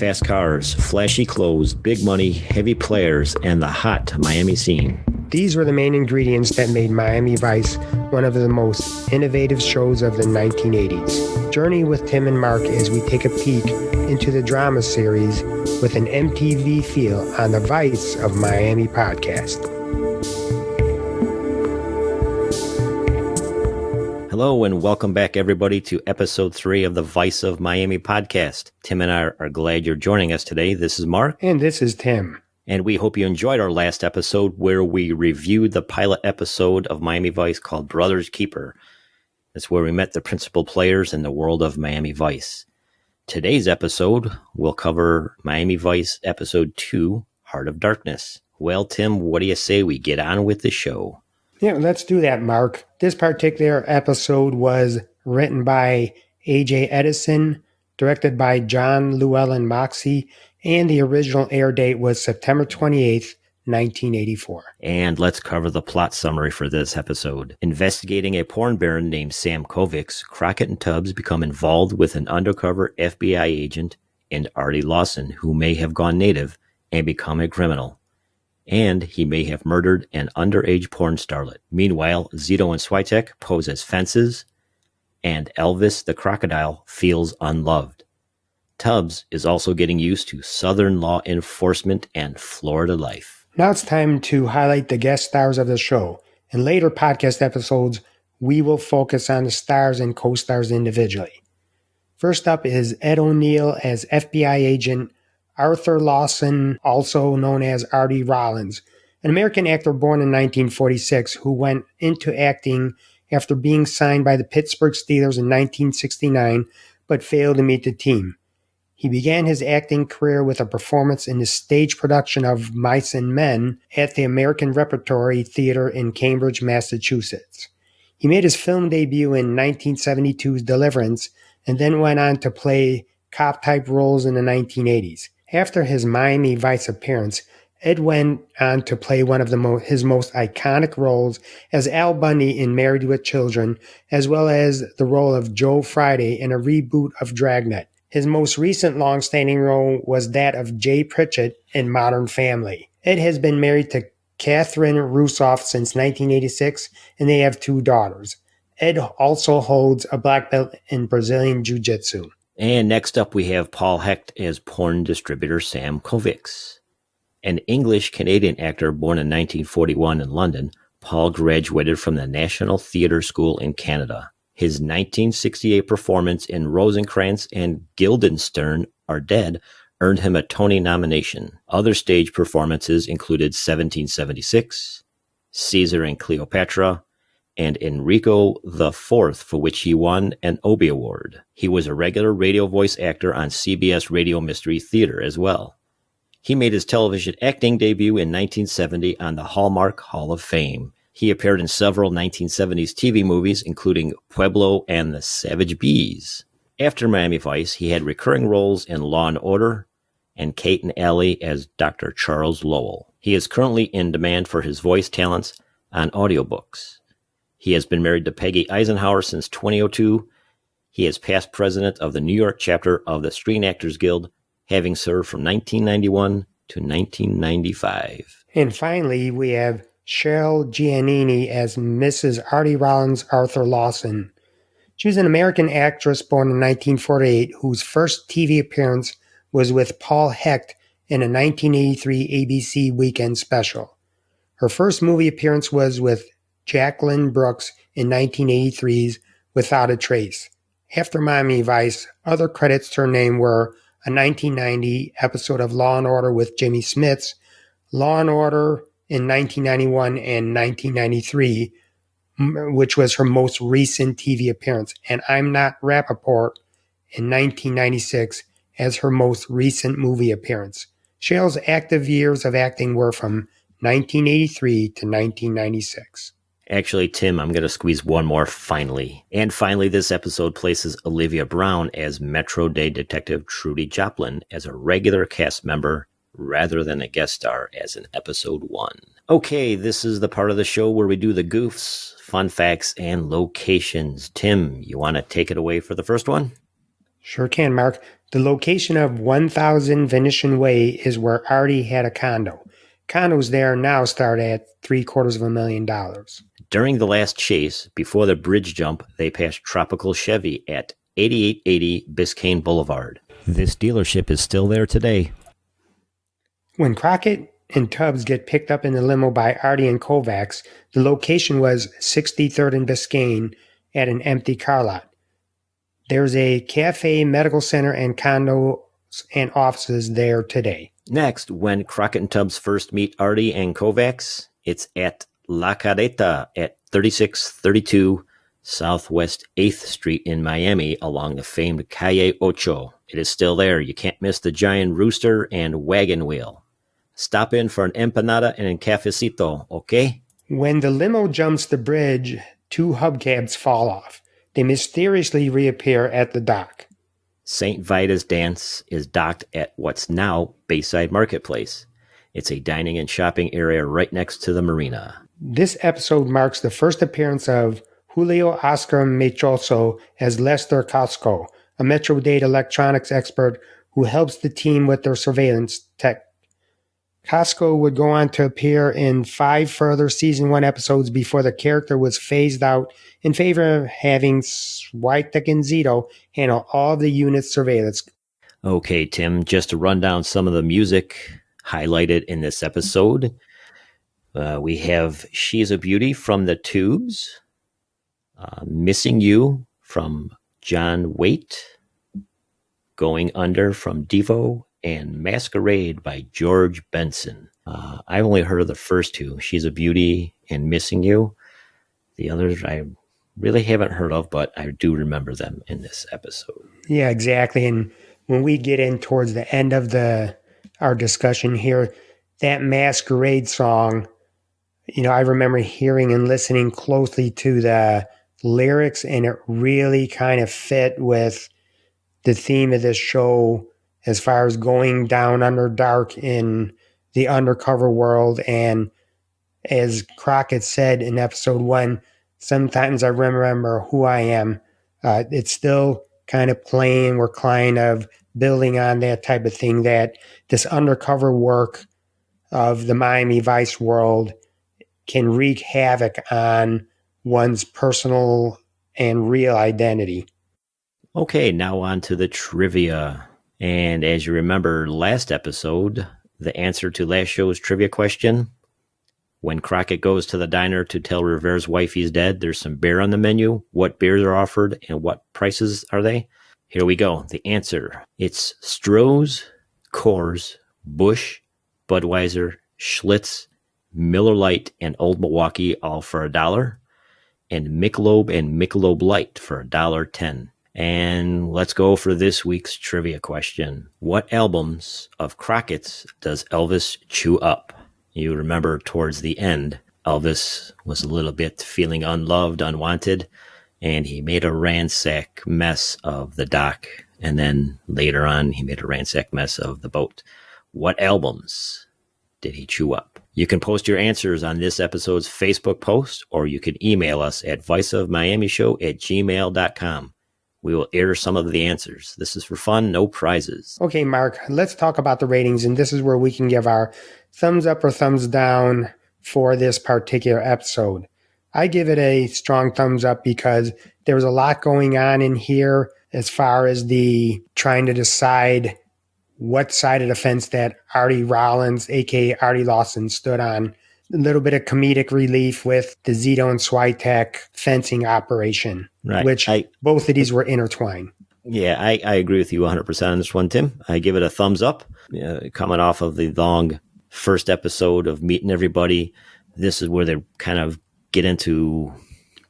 fast cars, flashy clothes, big money, heavy players, and the hot Miami scene. These were the main ingredients that made Miami Vice one of the most innovative shows of the 1980s. Journey with Tim and Mark as we take a peek into the drama series with an MTV feel on the Vice of Miami podcast. Hello and welcome back, everybody, to episode 3 of the Vice of Miami podcast. Tim and I are glad you're joining us today. This is Mark. And this is Tim. And we hope you enjoyed our last episode where we reviewed the pilot episode of Miami Vice called Brother's Keeper. That's where we met the principal players in the world of Miami Vice. Today's episode will cover Miami Vice episode 2, Heart of Darkness. Well, Tim, what do you say we get on with the show? Yeah, let's do that, Mark. This particular episode was written by A.J. Edison, directed by John Llewellyn Moxey, and the original air date was September 28th, 1984. And let's cover the plot summary for this episode. Investigating a porn baron named Sam Kovacs, Crockett and Tubbs become involved with an undercover FBI agent and Artie Lawson, who may have gone native and become a criminal. And he may have murdered an underage porn starlet. Meanwhile, Zito and Switek pose as fences, and Elvis the crocodile feels unloved. Tubbs is also getting used to Southern law enforcement and Florida life. Now it's time to highlight the guest stars of the show. In later podcast episodes, we will focus on the stars and co-stars individually. First up is Ed O'Neill as FBI agent Arthur Lawson, also known as Artie Rollins, an American actor born in 1946 who went into acting after being signed by the Pittsburgh Steelers in 1969 but failed to meet the team. He began his acting career with a performance in the stage production of Mice and Men at the American Repertory Theater in Cambridge, Massachusetts. He made his film debut in 1972's Deliverance and then went on to play cop-type roles in the 1980s. After his Miami Vice appearance, Ed went on to play one of his most iconic roles as Al Bundy in Married with Children, as well as the role of Joe Friday in a reboot of Dragnet. His most recent long-standing role was that of Jay Pritchett in Modern Family. Ed has been married to Catherine Russoff since 1986, and they have 2 daughters. Ed also holds a black belt in Brazilian Jiu-Jitsu. And next up, we have Paul Hecht as porn distributor Sam Kovacs. An English-Canadian actor born in 1941 in London, Paul graduated from the National Theatre School in Canada. His 1968 performance in Rosencrantz and Guildenstern Are Dead earned him a Tony nomination. Other stage performances included 1776, Caesar and Cleopatra, and Enrico IV, for which he won an Obie Award. He was a regular radio voice actor on CBS Radio Mystery Theater as well. He made his television acting debut in 1970 on the Hallmark Hall of Fame. He appeared in several 1970s TV movies, including Pueblo and the Savage Bees. After Miami Vice, he had recurring roles in Law & Order and Kate and Allie as Dr. Charles Lowell. He is currently in demand for his voice talents on audiobooks. He has been married to Peggy Eisenhower since 2002. He is past president of the New York chapter of the Screen Actors Guild, having served from 1991 to 1995. And finally, we have Cheryl Giannini as Mrs. Artie Rollins Arthur Lawson. She was an American actress born in 1948 whose first TV appearance was with Paul Hecht in a 1983 ABC weekend special. Her first movie appearance was with Jacqueline Brooks in 1983's Without a Trace. After Miami Vice, other credits to her name were a 1990 episode of Law & Order with Jimmy Smits, Law & Order in 1991 and 1993, which was her most recent TV appearance, and I'm Not Rappaport in 1996 as her most recent movie appearance. Cheryl's active years of acting were from 1983 to 1996. Actually, Tim, I'm going to squeeze one more finally. And finally, this episode places Olivia Brown as Metro Day Detective Trudy Joplin as a regular cast member rather than a guest star as in episode 1. Okay, this is the part of the show where we do the goofs, fun facts, and locations. Tim, you want to take it away for the first one? Sure can, Mark. The location of 1000 Venetian Way is where Artie had a condo. Condos there now start at $750,000. During the last chase, before the bridge jump, they passed Tropical Chevy at 8880 Biscayne Boulevard. This dealership is still there today. When Crockett and Tubbs get picked up in the limo by Artie and Kovacs, the location was 63rd and Biscayne at an empty car lot. There's a cafe, medical center, and condos and offices there today. Next, when Crockett and Tubbs first meet Artie and Kovacs, it's at La Carreta at 3632 Southwest 8th Street in Miami along the famed Calle Ocho. It is still there. You can't miss the giant rooster and wagon wheel. Stop in for an empanada and a cafecito, okay? When the limo jumps the bridge, 2 hubcaps fall off. They mysteriously reappear at the dock. St. Vitus Dance is docked at what's now Bayside Marketplace. It's a dining and shopping area right next to the marina. This episode marks the first appearance of Julio Oscar Mechoso as Lester Costco, a Metro Data electronics expert who helps the team with their surveillance tech. Costco would go on to appear in 5 further Season 1 episodes before the character was phased out in favor of having Switek and Zito handle all of the unit's surveillance. Okay, Tim, just to run down some of the music highlighted in this episode. We have She's a Beauty from the Tubes, Missing You from John Waite, Going Under from Devo, and Masquerade by George Benson. I've only heard of the first 2, She's a Beauty and Missing You. The others I really haven't heard of, but I do remember them in this episode. Yeah, exactly. And when we get in towards the end of our discussion here, that Masquerade song, I remember hearing and listening closely to the lyrics, and it really kind of fit with the theme of this show as far as going down under dark in the undercover world. And as Crockett said in episode 1, sometimes I remember who I am. It's still kind of playing. We're kind of building on that type of thing, that this undercover work of the Miami Vice world can wreak havoc on one's personal and real identity. Okay, now on to the trivia. And as you remember last episode, the answer to last show's trivia question, when Crockett goes to the diner to tell Rivera's wife he's dead, there's some beer on the menu. What beers are offered and what prices are they? Here we go. The answer. It's Stroh's, Coors, Busch, Budweiser, Schlitz, Miller Lite, and Old Milwaukee, all for $1. And Michelob Light for $1.10. And let's go for this week's trivia question. What albums of Crockett's does Elvis chew up? You remember towards the end, Elvis was a little bit feeling unloved, unwanted, and he made a ransack mess of the dock. And then later on, he made a ransack mess of the boat. What albums did he chew up? You can post your answers on this episode's Facebook post, or you can email us at viceofmiamishow@gmail.com. We will air some of the answers. This is for fun, no prizes. Okay, Mark, let's talk about the ratings, and this is where we can give our thumbs up or thumbs down for this particular episode. I give it a strong thumbs up because there was a lot going on in here as far as the trying to decide what side of the fence that Artie Rollins, aka Artie Lawson, stood on. A little bit of comedic relief with the Zito and Switek fencing operation, right, which both of these were intertwined. Yeah, I agree with you 100% on this one, Tim. I give it a thumbs up. Coming off of the long first episode of meeting everybody, this is where they kind of get into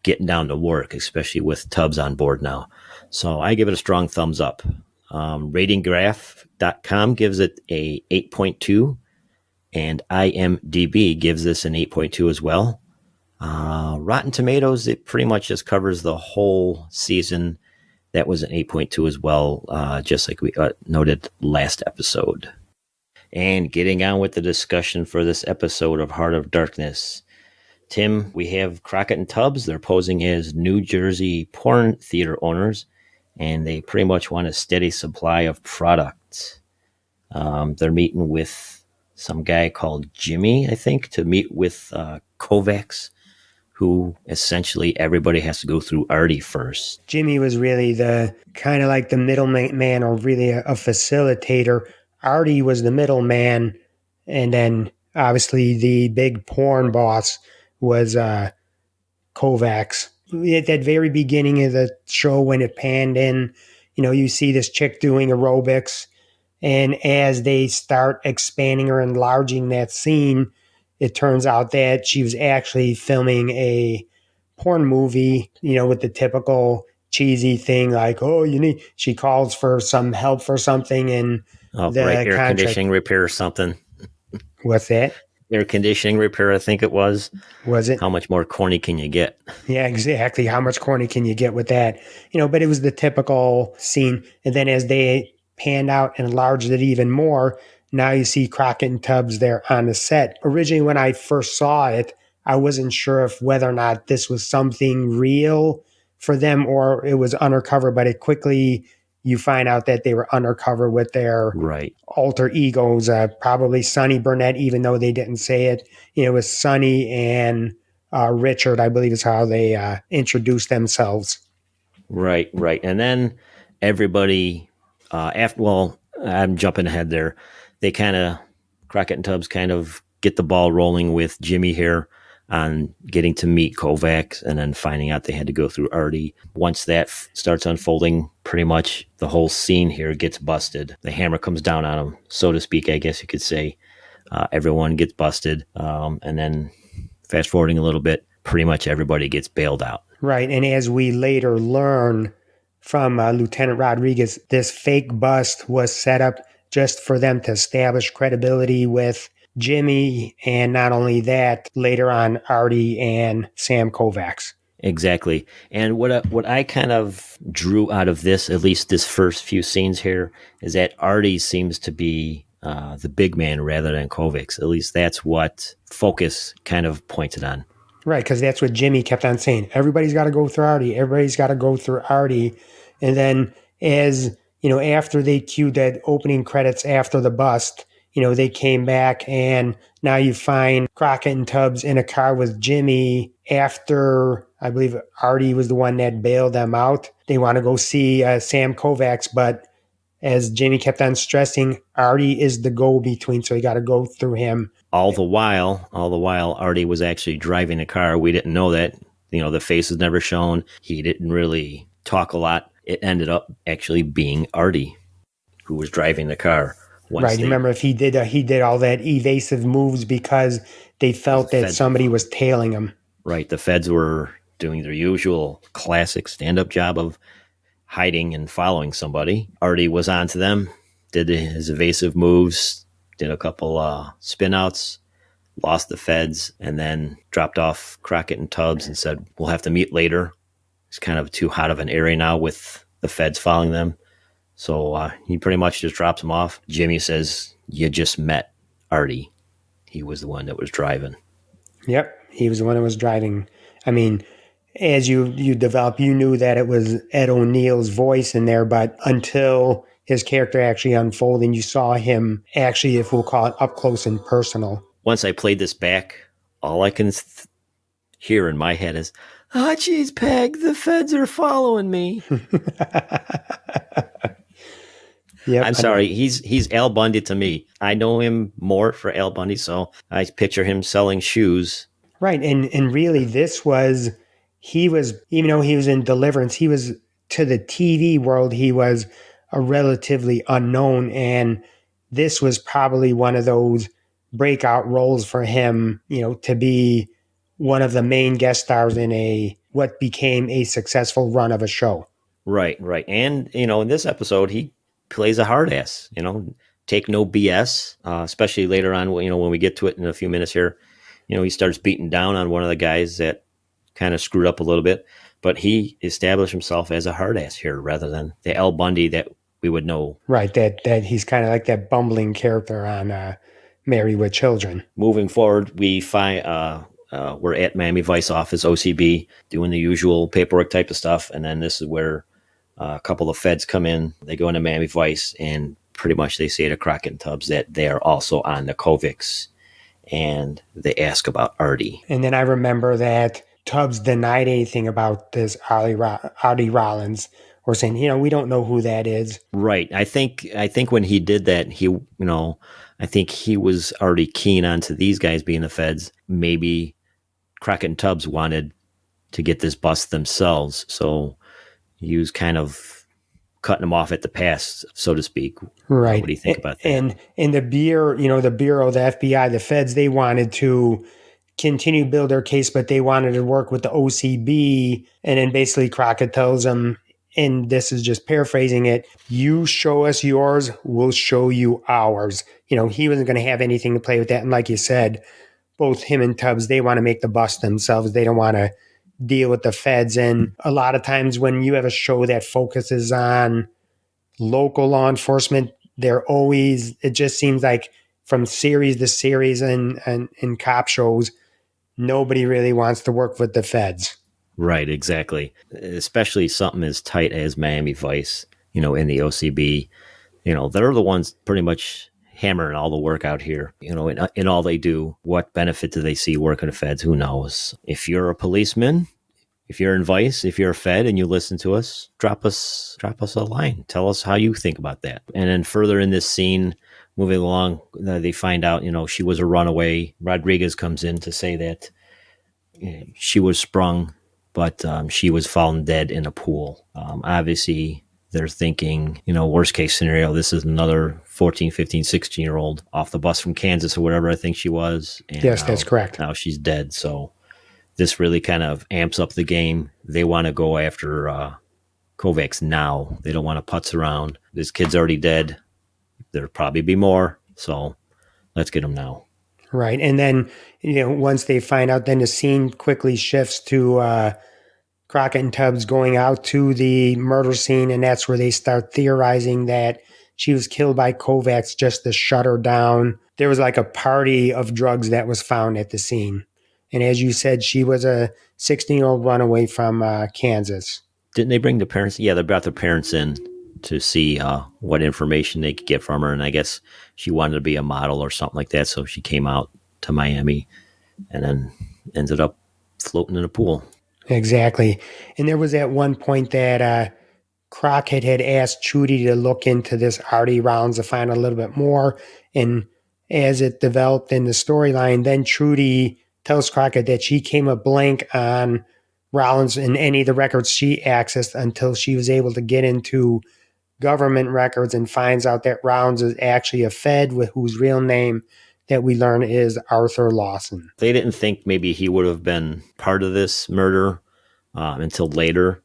getting down to work, especially with Tubbs on board now. So I give it a strong thumbs up. Ratinggraph.com gives it a 8.2. And IMDb gives this an 8.2 as well. Rotten Tomatoes, it pretty much just covers the whole season. That was an 8.2 as well, just like we noted last episode. And getting on with the discussion for this episode of Heart of Darkness. Tim, we have Crockett and Tubbs. They're posing as New Jersey porn theater owners. and they pretty much want a steady supply of products. They're meeting with some guy called Jimmy, I think, to meet with Kovacs, who essentially everybody has to go through Artie first. Jimmy was really the kind of like the middleman, or really a facilitator. Artie was the middleman, and then obviously the big porn boss was Kovacs. At that very beginning of the show, when it panned in, you see this chick doing aerobics, and as they start expanding or enlarging that scene, it turns out that she was actually filming a porn movie, with the typical cheesy thing like, oh, she calls for some help for something, and Oh, right, the air contract. conditioning repair or something. What's that? Air conditioning repair, I think it was. Was it? How much more corny can you get? Yeah, exactly. How much corny can you get with that? But it was the typical scene. And then as they panned out and enlarged it even more, now you see Crockett and Tubbs there on the set. Originally, when I first saw it, I wasn't sure if whether or not this was something real for them or it was undercover, but it quickly you find out that they were undercover with their Right. alter egos, probably Sonny Burnett, even though they didn't say it. It was Sonny and Richard, I believe is how they introduced themselves. Right. And then everybody, I'm jumping ahead there. They Crockett and Tubbs kind of get the ball rolling with Jimmy here on getting to meet Kovacs and then finding out they had to go through Artie. Once that starts unfolding, pretty much the whole scene here gets busted. The hammer comes down on them, so to speak, I guess you could say. Everyone gets busted. And then fast forwarding a little bit, pretty much everybody gets bailed out. Right. And as we later learn from Lieutenant Rodriguez, this fake bust was set up just for them to establish credibility with Jimmy, and not only that, later on, Artie and Sam Kovacs. Exactly. And what I kind of drew out of this, at least this first few scenes here, is that Artie seems to be the big man rather than Kovacs. At least that's what Focus kind of pointed on. Right, because that's what Jimmy kept on saying. Everybody's got to go through Artie. Everybody's got to go through Artie. And then as, after they cued that opening credits after the bust, they came back and now you find Crockett and Tubbs in a car with Jimmy after, I believe Artie was the one that bailed them out. They want to go see Sam Kovacs, but as Jimmy kept on stressing, Artie is the go-between, so you got to go through him. All the while, Artie was actually driving the car. We didn't know that. The face was never shown. He didn't really talk a lot. It ended up actually being Artie who was driving the car. Right. Remember, if he did all that evasive moves because they felt that somebody was tailing him. Right. The feds were doing their usual classic stand-up job of hiding and following somebody. Artie was onto them, did his evasive moves, did a couple spin-outs, lost the feds, and then dropped off Crockett and Tubbs and said, we'll have to meet later. It's kind of too hot of an area now with the feds following them. So he pretty much just drops him off. Jimmy says, you just met Artie. He was the one that was driving. Yep, he was the one that was driving. I mean, as you develop, you knew that it was Ed O'Neill's voice in there, but until his character actually unfolded and you saw him actually, if we'll call it, up close and personal. Once I played this back, all I can hear in my head is, oh, geez, Peg, the feds are following me. Yep, I'm sorry. He's Al Bundy to me. I know him more for Al Bundy, so I picture him selling shoes. Right, and really, he was, even though he was in Deliverance, he was, to the TV world, he was a relatively unknown, and this was probably one of those breakout roles for him, to be one of the main guest stars in what became a successful run of a show. Right. And, in this episode, he plays a hard ass, take no BS, especially later on, when we get to it in a few minutes here. He starts beating down on one of the guys that kind of screwed up a little bit, but he established himself as a hard ass here rather than the Al Bundy that we would know. Right, that he's kind of like that bumbling character on Married with Children. Moving forward, we find we're at Miami Vice office, OCB, doing the usual paperwork type of stuff, and then this is where A couple of feds come in, they go into Miami Vice, and pretty much they say to Crockett and Tubbs that they're also on the Kovics, and they ask about Artie. And then I remember that Tubbs denied anything about this Artie Rollins, or saying, we don't know who that is. Right. I think when he did that, I think he was already keen onto these guys being the feds. Maybe Crockett and Tubbs wanted to get this bust themselves, so he was kind of cutting them off at the pass, so to speak. Right. What do you think about that? And the Bureau, the Bureau, the FBI, the feds, they wanted to continue to build their case, but they wanted to work with the OCB. And then basically Crockett tells them, and this is just paraphrasing it, you show us yours, we'll show you ours. He wasn't going to have anything to play with that. And like you said, both him and Tubbs, they want to make the bust themselves. They don't want to deal with the feds. And a lot of times when you have a show that focuses on local law enforcement, it just seems like from series to series and in cop shows, nobody really wants to work with the feds. Right, exactly. Especially something as tight as Miami Vice, in the OCB. They're the ones pretty much hammering all the work out here, in all they do. What benefit do they see working the feds? Who knows? If you're a policeman, if you're in Vice, if you're a fed and you listen to us, drop us a line. Tell us how you think about that. And then further in this scene, moving along, they find out, she was a runaway. Rodriguez comes in to say that she was sprung, but she was found dead in a pool. Obviously, they're thinking, worst case scenario, this is another 14, 15, 16-year-old off the bus from Kansas or whatever I think she was. And yes, that's correct. Now she's dead. So this really kind of amps up the game. They want to go after Kovacs now. They don't want to putz around. This kid's already dead. There'll probably be more. So let's get him now. Right. And then, once they find out, then the scene quickly shifts to Crockett and Tubbs going out to the murder scene. And that's where they start theorizing that she was killed by Kovacs just to shut her down. There was like a party of drugs that was found at the scene. And as you said, she was a 16-year-old runaway from Kansas. Didn't they bring the parents? Yeah, they brought the parents in to see what information they could get from her. And I guess she wanted to be a model or something like that. So she came out to Miami and then ended up floating in a pool. Exactly. And there was at one point that Crockett had asked Trudy to look into this Artie Rollins to find a little bit more. And as it developed in the storyline, then Trudy tells Crockett that she came a blank on Rollins and any of the records she accessed until she was able to get into government records and finds out that Rollins is actually a fed with whose real name that we learn is Arthur Lawson. They didn't think maybe he would have been part of this murder until later,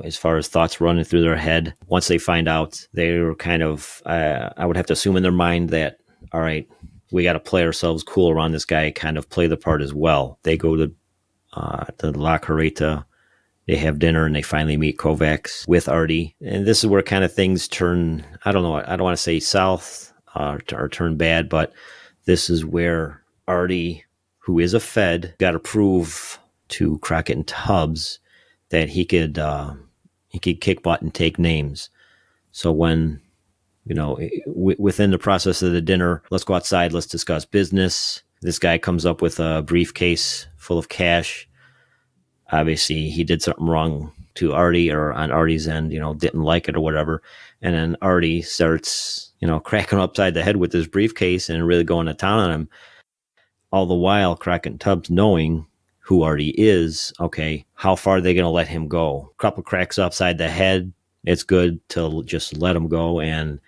as far as thoughts running through their head. Once they find out, they were kind of, I would have to assume in their mind that, all right, we got to play ourselves cool around this guy, kind of play the part as well. They go to La Carreta, they have dinner, and they finally meet Kovacs with Artie. And this is where kind of things turn, I don't know, I don't want to say south or turn bad, but this is where Artie, who is a fed, got to prove to Crockett and Tubbs that he could kick butt and take names. So when, within the process of the dinner, let's go outside, let's discuss business. This guy comes up with a briefcase full of cash. Obviously, he did something wrong to Artie or on Artie's end, didn't like it or whatever. And then Artie starts, cracking him upside the head with his briefcase and really going to town on him. All the while, Crockett and Tubbs knowing who Artie is, okay, how far are they going to let him go? Couple cracks upside the head. It's good to just let him go and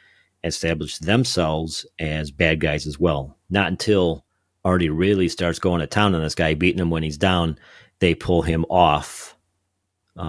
establish themselves as bad guys as well. Not until Artie really starts going to town on this guy, beating him when he's down, they pull him off.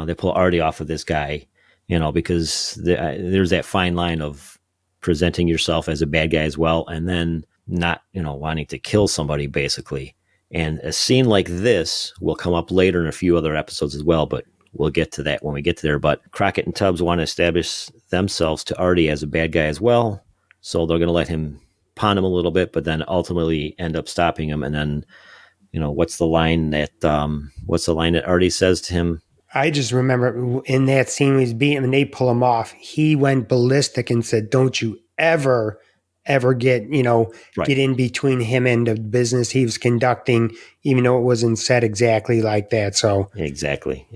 They pull Artie off of this guy, because there's that fine line of presenting yourself as a bad guy as well, and then not, wanting to kill somebody, basically. And a scene like this will come up later in a few other episodes as well, but we'll get to that when we get to there. But Crockett and Tubbs want to establish themselves to Artie as a bad guy as well, so they're going to let him pawn him a little bit, but then ultimately end up stopping him. And then, what's the line that Artie says to him? I just remember in that scene when he's beating him and they pull him off, he went ballistic and said, "Don't you ever get, Right. get in between him and the business he was conducting, even though it wasn't said exactly like that." So Exactly.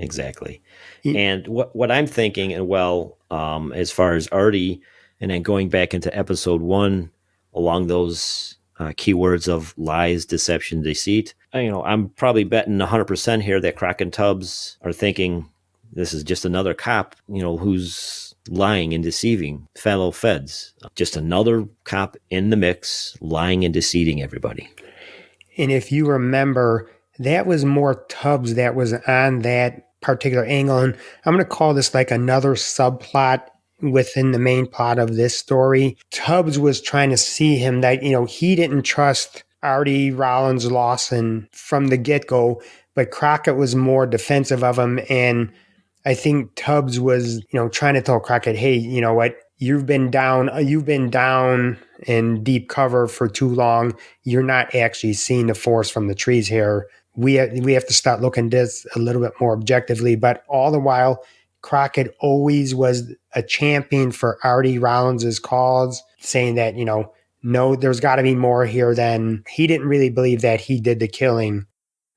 And what I'm thinking, and as far as Artie, and then going back into episode 1, along those keywords of lies, deception, deceit, I'm probably betting 100% here that Crockett and Tubbs are thinking this is just another cop, who's lying and deceiving fellow feds. Just another cop in the mix, lying and deceiving everybody. And if you remember, that was more Tubbs that was on that particular angle. And I'm going to call this like another subplot within the main plot of this story. Tubbs was trying to see him that, he didn't trust Artie Rollins Lawson from the get go, but Crockett was more defensive of him. And I think Tubbs was, trying to tell Crockett, hey, you know what? You've been down in deep cover for too long. You're not actually seeing the forest from the trees here. We have to start looking at this a little bit more objectively. But all the while, Crockett always was a champion for Artie Rollins's cause, saying that, no, there's got to be more here than he didn't really believe that he did the killing.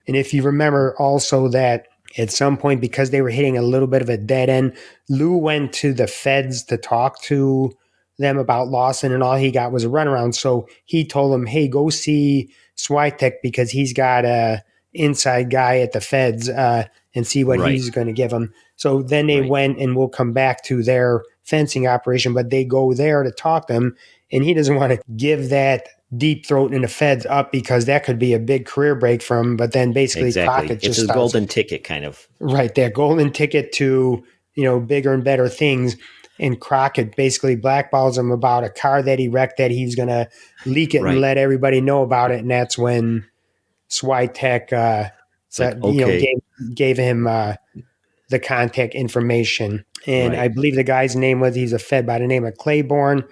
And if you remember also that at some point, because they were hitting a little bit of a dead end, Lou went to the feds to talk to them about Lawson, and all he got was a runaround. So he told them, hey, go see Switek because he's got a inside guy at the feds and see what Right. he's going to give him. So then they Right. went, and we'll come back to their fencing operation, but they go there to talk to him, and he doesn't want to give that deep throat in the feds up because that could be a big career break for him. But then basically Exactly. Crockett It's just his starts, golden ticket, kind of. right, that golden ticket to, bigger and better things. And Crockett basically blackballs him about a car that he wrecked that he's going to leak it and Right. let everybody know about it. And that's when Switek, It's like, okay. gave him the contact information. And I Right. believe the guy's name was, he's a Fed by the name of Claiborne.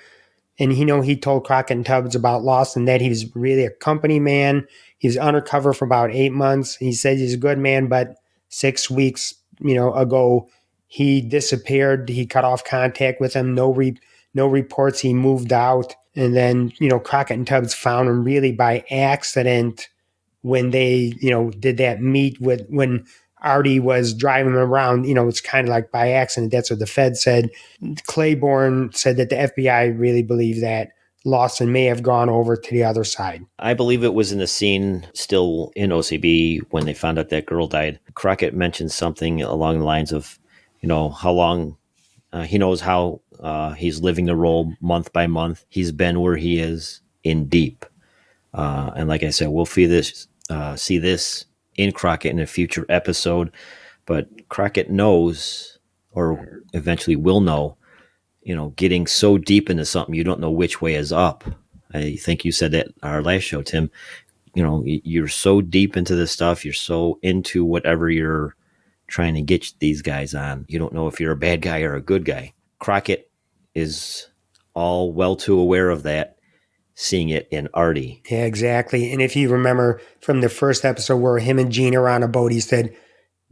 And he told Crockett and Tubbs about Lawson that he was really a company man. He was undercover for about 8 months. He said he's a good man, but 6 weeks, ago, he disappeared. He cut off contact with him. No reports. He moved out. And then, Crockett and Tubbs found him really by accident when they, did that meet with when Artie was driving him around. It's kind of like by accident. That's what the Fed said. Claiborne said that the FBI really believed that Lawson may have gone over to the other side. I believe it was in the scene still in OCB when they found out that girl died. Crockett mentioned something along the lines of, how long he knows how he's living the role month by month. He's been where he is in deep. And like I said, we'll see this in Crockett in a future episode. But Crockett knows, or eventually will know, getting so deep into something, you don't know which way is up. I think you said that our last show, Tim. You're so deep into this stuff. You're so into whatever you're trying to get these guys on. You don't know if you're a bad guy or a good guy. Crockett is all well too aware of that, seeing it in Artie. Yeah, exactly. And if you remember from the first episode where him and Gene are on a boat, he said,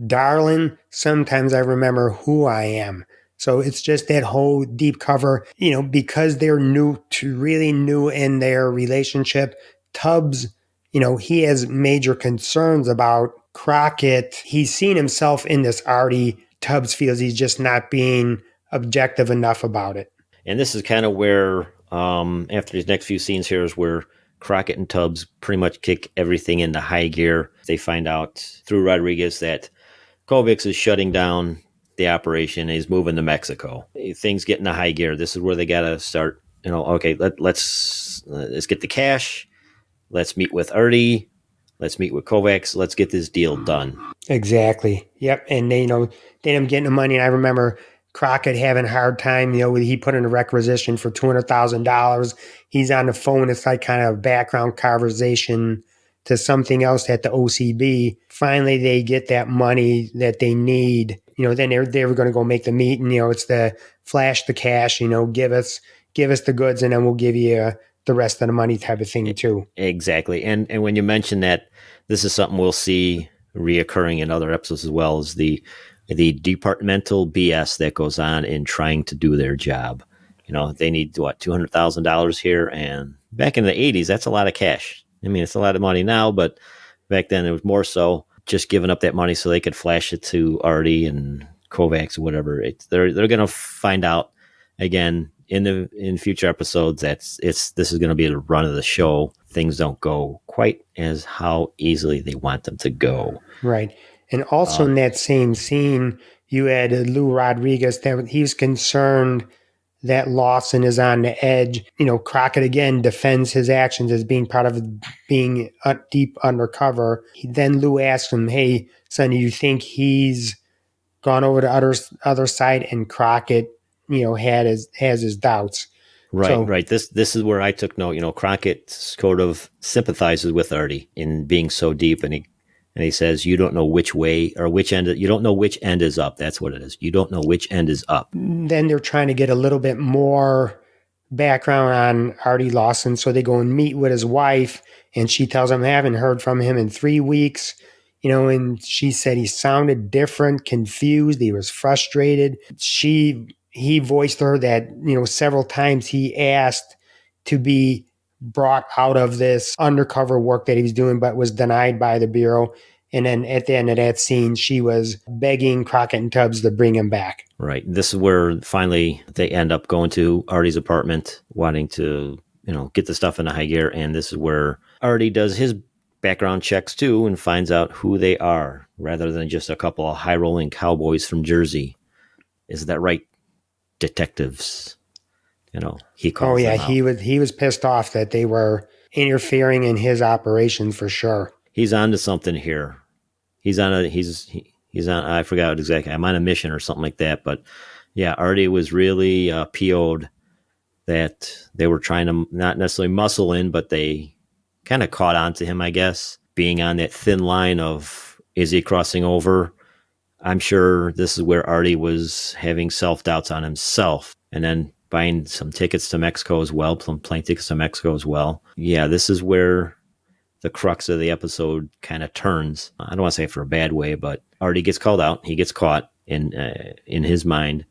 "Darling, sometimes I remember who I am." So it's just that whole deep cover, because they're really new in their relationship. Tubbs, he has major concerns about Crockett. He's seen himself in this Artie. Tubbs feels he's just not being objective enough about it. And this is kind of where, after these next few scenes here, is where Crockett and Tubbs pretty much kick everything into high gear. They find out through Rodriguez that Kovacs is shutting down the operation and he's moving to Mexico. Things get into high gear. This is where they got to start, okay, let's get the cash. Let's meet with Artie. Let's meet with Kovacs. Let's get this deal done. Exactly. Yep. And they, they end up getting the money. And I remember Crockett having a hard time, he put in a requisition for $200,000. He's on the phone. It's like kind of background conversation to something else at the OCB. Finally, they get that money that they need. Then they were going to go make the meet, and it's the flash the cash. Give us the goods, and then we'll give you the rest of the money type of thing too. Exactly. And when you mention that, this is something we'll see reoccurring in other episodes as well, is the the departmental BS that goes on in trying to do their job. They need what, $200,000 here, and back in the 80s, that's a lot of cash. I mean, it's a lot of money now, but back then it was more so just giving up that money so they could flash it to Artie and Kovacs or whatever. They're going to find out again in future episodes that this is going to be the run of the show. Things don't go quite as how easily they want them to go. Right. And also in that same scene, you had Lou Rodriguez that he was concerned that Lawson is on the edge. Crockett again defends his actions as being part of being deep undercover. Then Lou asks him, "Hey, son, do you think he's gone over to other side?" And Crockett, has his doubts. Right, So, right. This is where I took note. Crockett sort of sympathizes with Artie in being so deep, and he says, "You don't know which way or which end. You don't know which end is up. That's what it is. You don't know which end is up." then they're trying to get a little bit more background on Artie Lawson. So they go and meet with his wife, and she tells him, "I haven't heard from him in 3 weeks." And she said he sounded different, confused. He was frustrated. He voiced to her that, several times he asked to be brought out of this undercover work that he was doing, but was denied by the Bureau. And then at the end of that scene, she was begging Crockett and Tubbs to bring him back. Right. This is where finally they end up going to Artie's apartment, wanting to, get the stuff in high gear. And this is where Artie does his background checks too and finds out who they are rather than just a couple of high rolling cowboys from Jersey. Is that right, detectives? He calls them out. He was pissed off that they were interfering in his operation for sure. He's on to something here. He's on, I forgot exactly. I'm on a mission or something like that. But yeah, Artie was really PO'd that they were trying to not necessarily muscle in, but they kind of caught on to him, I guess, being on that thin line of, is he crossing over? I'm sure this is where Artie was having self-doubts on himself, and then buying some tickets to Mexico as well, plane tickets to Mexico as well. Yeah, this is where the crux of the episode kind of turns. I don't want to say it for a bad way, but Artie gets called out. He gets caught in his mind.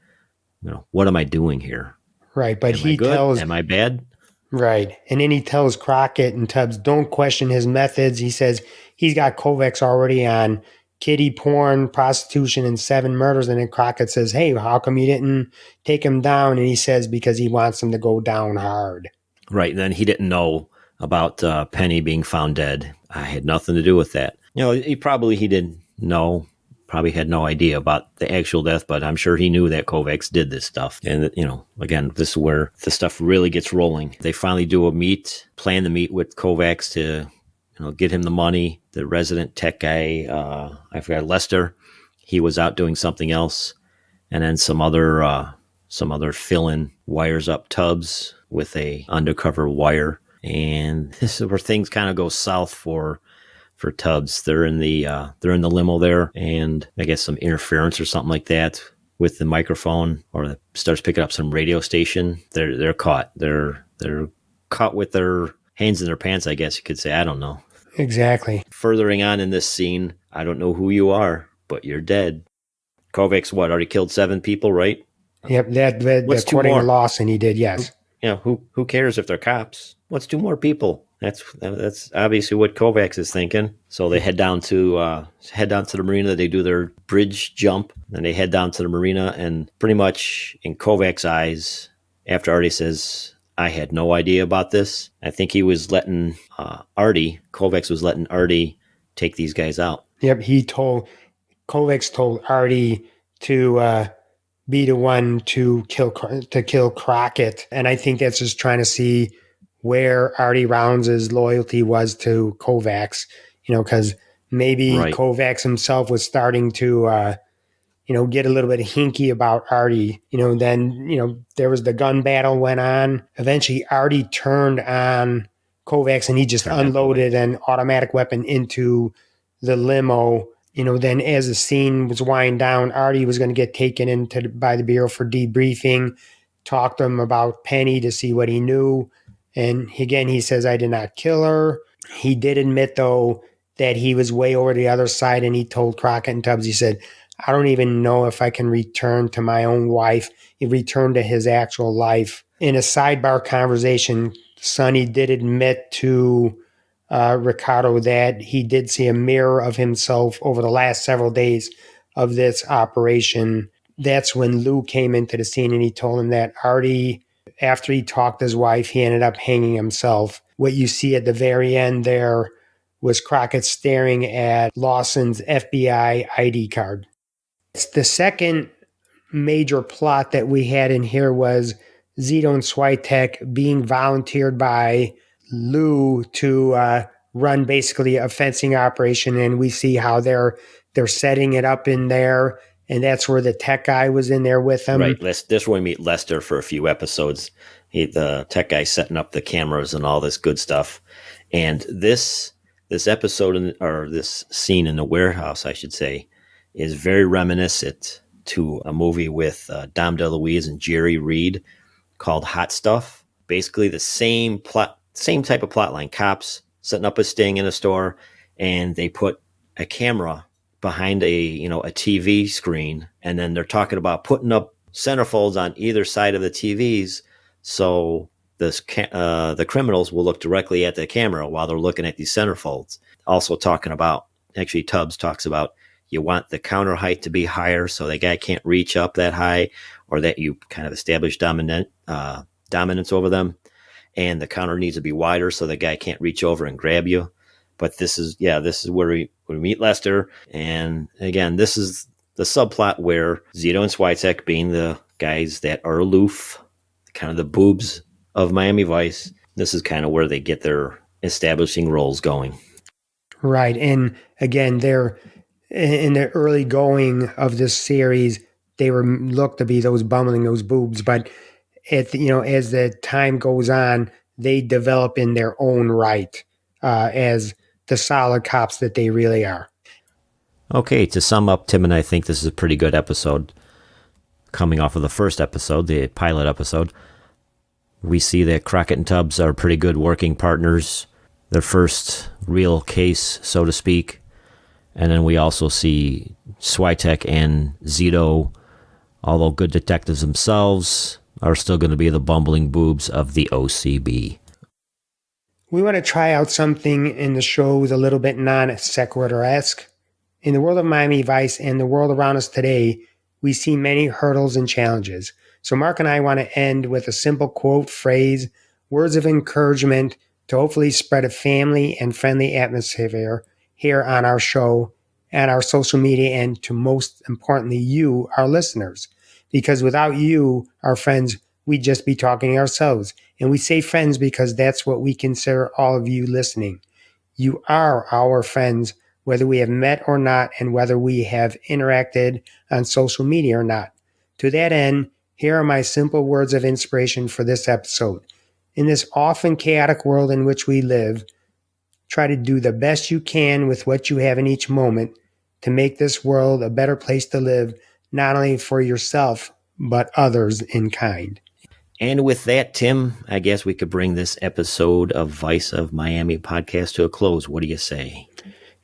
What am I doing here? Right, but he tells, am I bad? Right, and then he tells Crockett and Tubbs, don't question his methods. He says he's got Kovacs already on kiddie porn, prostitution, and 7 murders. And then Crockett says, "Hey, how come you didn't take him down?" And he says, because he wants him to go down hard. Right, and then he didn't know about Penny being found dead. I had nothing to do with that. He didn't know, probably had no idea about the actual death, but I'm sure he knew that Kovacs did this stuff. And, again, this is where the stuff really gets rolling. They finally do plan to meet with Kovacs to, get him the money. The resident tech guy, I forgot, Lester, he was out doing something else. And then some other fill-in wires up Tubbs with a undercover wire. And this is where things kind of go south for Tubbs. They're in the limo there, and I guess some interference or something like that with the microphone, or starts picking up some radio station. They're caught. They're caught with their hands in their pants, I guess you could say. I don't know. Exactly. Furthering on in this scene, I don't know who you are, but you're dead. Kovacs, already killed 7 people, right? Yep, that according to Lawson, he did, yes. Who cares if they're cops? What's 2 more people? That's obviously what Kovacs is thinking. So they head down to the marina. They do their bridge jump, and they head down to the marina. And pretty much in Kovacs' eyes, after Artie says, "I had no idea about this," I think he was letting Kovacs was letting Artie take these guys out. Yep, Kovacs told Artie to be the one to kill Crockett, and I think that's just trying to see where Artie Rounds' loyalty was to Kovacs, because maybe right. Kovacs himself was starting to, get a little bit hinky about Artie. Then, there was the gun battle went on. Eventually, Artie turned on Kovacs, and he just unloaded an automatic weapon into the limo. Then as the scene was winding down, Artie was going to get taken by the Bureau for debriefing, talk to him about Penny to see what he knew. And again, he says, "I did not kill her." He did admit, though, that he was way over the other side, and he told Crockett and Tubbs, he said, I don't even know if I can return to my own wife, return to his actual life. In a sidebar conversation, Sonny did admit to Ricardo that he did see a mirror of himself over the last several days of this operation. That's when Lou came into the scene and he told him that Artie, after he talked to his wife, he ended up hanging himself. What you see at the very end there was Crockett staring at Lawson's FBI ID card. The second major plot that we had in here was Zito and Switek being volunteered by Lou to run basically a fencing operation, and we see how they're setting it up in there, and that's where the tech guy was in there with them. Right. This is where we meet Lester for a few episodes. The tech guy setting up the cameras and all this good stuff. And this episode, or this scene in the warehouse, I should say, is very reminiscent to a movie with Dom DeLuise and Jerry Reed called Hot Stuff. Basically the same type of plot line. Cops setting up a sting in a store, and they put a camera behind a TV screen, and then they're talking about putting up centerfolds on either side of the TVs, so the criminals will look directly at the camera while they're looking at these centerfolds. Also talking about, actually Tubbs talks about, you want the counter height to be higher so the guy can't reach up that high, or that you kind of establish dominance over them. And the counter needs to be wider so the guy can't reach over and grab you. But this is where we meet Lester. And again, this is the subplot where Zito and Switek, being the guys that are aloof, kind of the boobs of Miami Vice, this is kind of where they get their establishing roles going. Right. And again, they're in the early going of this series, they were looked to be those boobs, but as the time goes on, they develop in their own right as the solid cops that they really are. Okay, to sum up, Tim and I think this is a pretty good episode. Coming off of the first episode, the pilot episode, we see that Crockett and Tubbs are pretty good working partners. Their first real case, so to speak. And then we also see Switek and Zito, although good detectives themselves, are still going to be the bumbling boobs of the OCB. We want to try out something in the shows a little bit non-sequitur-esque. In the world of Miami Vice and the world around us today, we see many hurdles and challenges. So Mark and I want to end with a simple quote, phrase, words of encouragement to hopefully spread a family and friendly atmosphere here on our show, and our social media, and to most importantly, you, our listeners. Because without you, our friends, we'd just be talking ourselves. And we say friends because that's what we consider all of you listening. You are our friends, whether we have met or not, and whether we have interacted on social media or not. To that end, here are my simple words of inspiration for this episode. In this often chaotic world in which we live, try to do the best you can with what you have in each moment to make this world a better place to live, not only for yourself, but others in kind. And with that, Tim, I guess we could bring this episode of Vice of Miami podcast to a close. What do you say?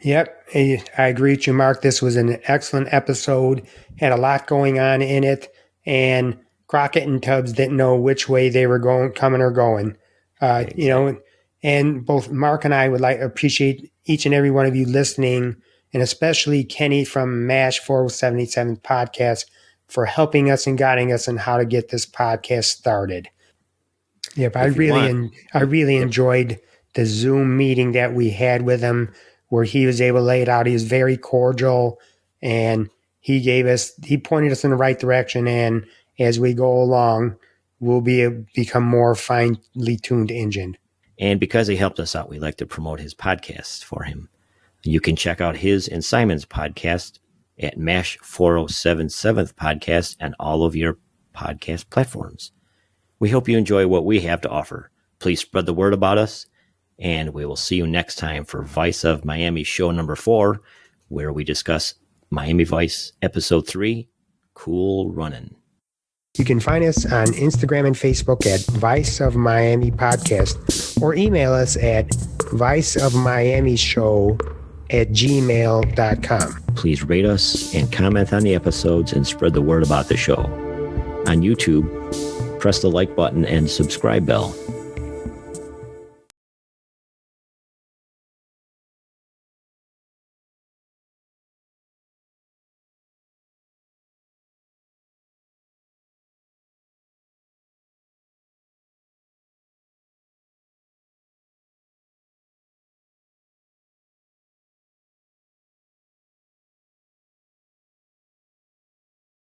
Yep, I agree with you, Mark. This was an excellent episode, had a lot going on in it, and Crockett and Tubbs didn't know which way they were coming or going. Exactly. And both Mark and I would appreciate each and every one of you listening, and especially Kenny from MASH 477 podcast for helping us and guiding us on how to get this podcast started. Yep, I really enjoyed the Zoom meeting that we had with him, where he was able to lay it out. He was very cordial, and he pointed us in the right direction. And as we go along, we'll become more finely tuned engine. And because he helped us out, we like to promote his podcast for him. You can check out his and Simon's podcast at MASH 4077 podcast and all of your podcast platforms. We hope you enjoy what we have to offer. Please spread the word about us, and we will see you next time for Vice of Miami show number 4, where we discuss Miami Vice episode 3, Cool Runnin'. You can find us on Instagram and Facebook at Vice of Miami Podcast, or email us at viceofmiamishow@gmail.com. please rate us and comment on the episodes and spread the word about the show. On YouTube, press the like button and subscribe bell.